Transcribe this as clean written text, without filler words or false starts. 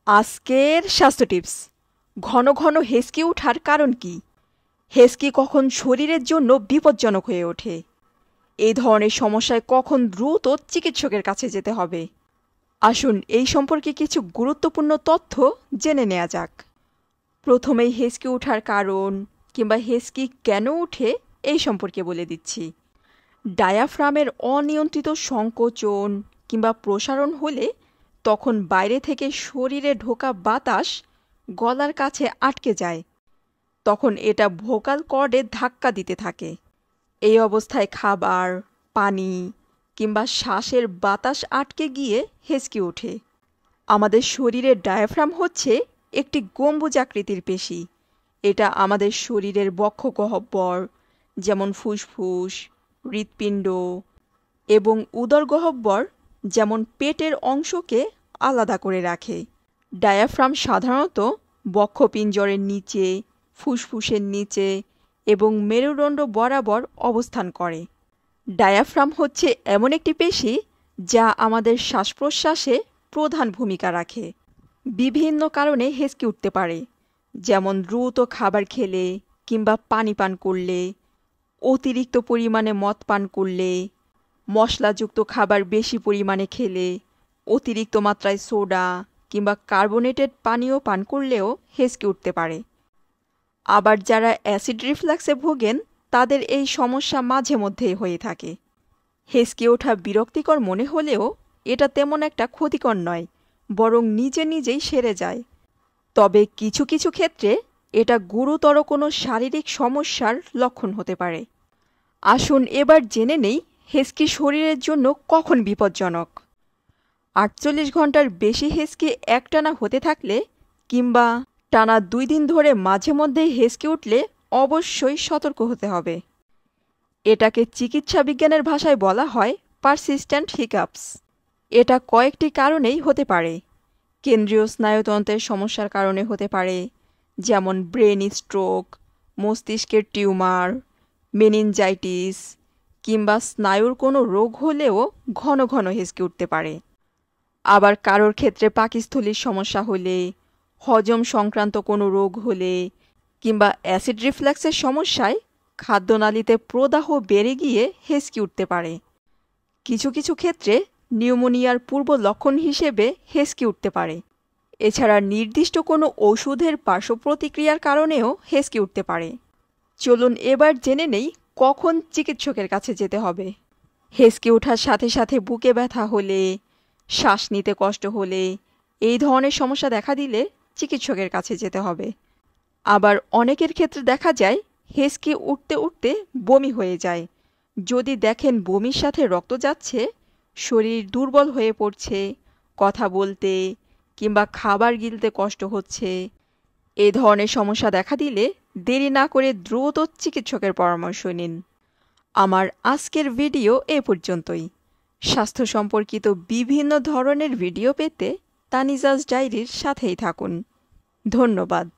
আজকের স্বাস্থ্য টিপস। ঘন ঘন হেঁচকি ওঠার কারণ কি? হেঁচকি কখন শরীরের জন্য বিপজ্জনক হয়ে ওঠে? এই ধরনের সমস্যায় কখন দ্রুত চিকিৎসকের কাছে যেতে হবে? আসুন এই সম্পর্কে কিছু গুরুত্বপূর্ণ তথ্য জেনে নেওয়া যাক। প্রথমেই হেঁচকি ওঠার কারণ কিংবা হেঁচকি কেন ওঠে এই সম্পর্কে বলে দিচ্ছি। ডায়াফ্রামের অনিয়ন্ত্রিত সংকোচন কিংবা প্রসারণ হলে তখন বাইরে থেকে শরীরে ঢোকা বাতাস গলার কাছে আটকে যায়। তখন এটা ভোকাল কর্ডে ধাক্কা দিতে থাকে। এই অবস্থায় খাবার, পানি কিংবা শ্বাসের বাতাস আটকে গিয়ে হেঁচকি ওঠে। আমাদের শরীরের ডায়াফ্রাম হচ্ছে একটি গম্বুজাকৃতির পেশি। এটা আমাদের শরীরের বক্ষগহ্বর যেমন ফুসফুস, হৃৎপিণ্ড এবং উদরগহ্বর যেমন পেটের অংশকে আলাদা করে রাখে। ডায়াফ্রাম সাধারণত বক্ষপিঞ্জরের নিচে, ফুসফুসের নিচে এবং মেরুদণ্ড বরাবর অবস্থান করে। ডায়াফ্রাম হচ্ছে এমন একটি পেশি যা আমাদের শ্বাস-প্রশ্বাসে প্রধান ভূমিকা রাখে। বিভিন্ন কারণে হেঁচকি উঠতে পারে, যেমন দ্রুত খাবার খেলে কিংবা পানি পান করলে, অতিরিক্ত পরিমাণে মদ পান করলে, মশলাযুক্ত খাবার বেশি পরিমাণে খেলে, অতিরিক্ত মাত্রায় সোডা কিংবা কার্বোনেটেড পানীয় পান করলেও হেঁচকি উঠতে পারে। আবার যারা অ্যাসিড রিফ্লাক্সে ভোগেন তাদের এই সমস্যা মাঝে মধ্যেই হয়ে থাকে। হেঁচকি ওঠা বিরক্তিকর মনে হলেও এটা তেমন একটা ক্ষতিকর নয়, বরং নিজে নিজেই সেরে যায়। তবে কিছু কিছু ক্ষেত্রে এটা গুরুতর কোনো শারীরিক সমস্যার লক্ষণ হতে পারে। আসুন এবার জেনে নেই হেঁচকি শরীরের জন্য কখন বিপজ্জনক। 48 ঘন্টার বেশি হেঁচকি একটানা হতে থাকলে কিংবা টানা 2 দিন ধরে মাঝে মধ্যেই হেঁচকি উঠলে অবশ্যই সতর্ক হতে হবে। এটাকে চিকিৎসা বিজ্ঞানের ভাষায় বলা হয় পারসিস্টেন্ট হিকআপস। এটা কয়েকটি কারণেই হতে পারে। কেন্দ্রীয় স্নায়ুতন্ত্রের সমস্যার কারণে হতে পারে, যেমন ব্রেন স্ট্রোক, মস্তিষ্কের টিউমার, মেনিনজাইটিস কিংবা স্নায়ুর কোনো রোগ হলেও ঘন ঘন হেঁচকি উঠতে পারে। আবার কারোর ক্ষেত্রে পাকস্থলীর সমস্যা হলে, হজম সংক্রান্ত কোনো রোগ হলে কিংবা অ্যাসিড রিফ্লাক্সের সমস্যায় খাদ্যনালীতে প্রদাহ বেড়ে গিয়ে হেঁচকি উঠতে পারে। কিছু কিছু ক্ষেত্রে নিউমোনিয়ার পূর্ব লক্ষণ হিসেবে হেঁচকি উঠতে পারে। এছাড়া নির্দিষ্ট কোনো ওষুধের পার্শ্ব প্রতিক্রিয়ার কারণেও হেঁচকি উঠতে পারে। চলুন এবার জেনে নেই কখন চিকিৎসকের কাছে যেতে হবে। হেঁচকি ওঠার সাথে সাথে বুকে ব্যথা হলে, শ্বাস নিতে কষ্ট হলে, এই ধরনের সমস্যা দেখা দিলে চিকিৎসকের কাছে যেতে হবে। আবার অনেকের ক্ষেত্রে দেখা যায় হেঁচকি উঠতে উঠতে বমি হয়ে যায়। যদি দেখেন বমির সাথে রক্ত যাচ্ছে, শরীর দুর্বল হয়ে পড়ছে, কথা বলতে কিংবা খাবার গিলতে কষ্ট হচ্ছে, এই ধরনের সমস্যা দেখা দিলে দেরি না করে দ্রুত চিকিৎসকের পরামর্শ নিন। আমার আজকের ভিডিও এ পর্যন্তই। স্বাস্থ্য সম্পর্কিত বিভিন্ন ধরনের ভিডিও পেতে তানিজাস ডায়েরির সাথেই থাকুন। ধন্যবাদ।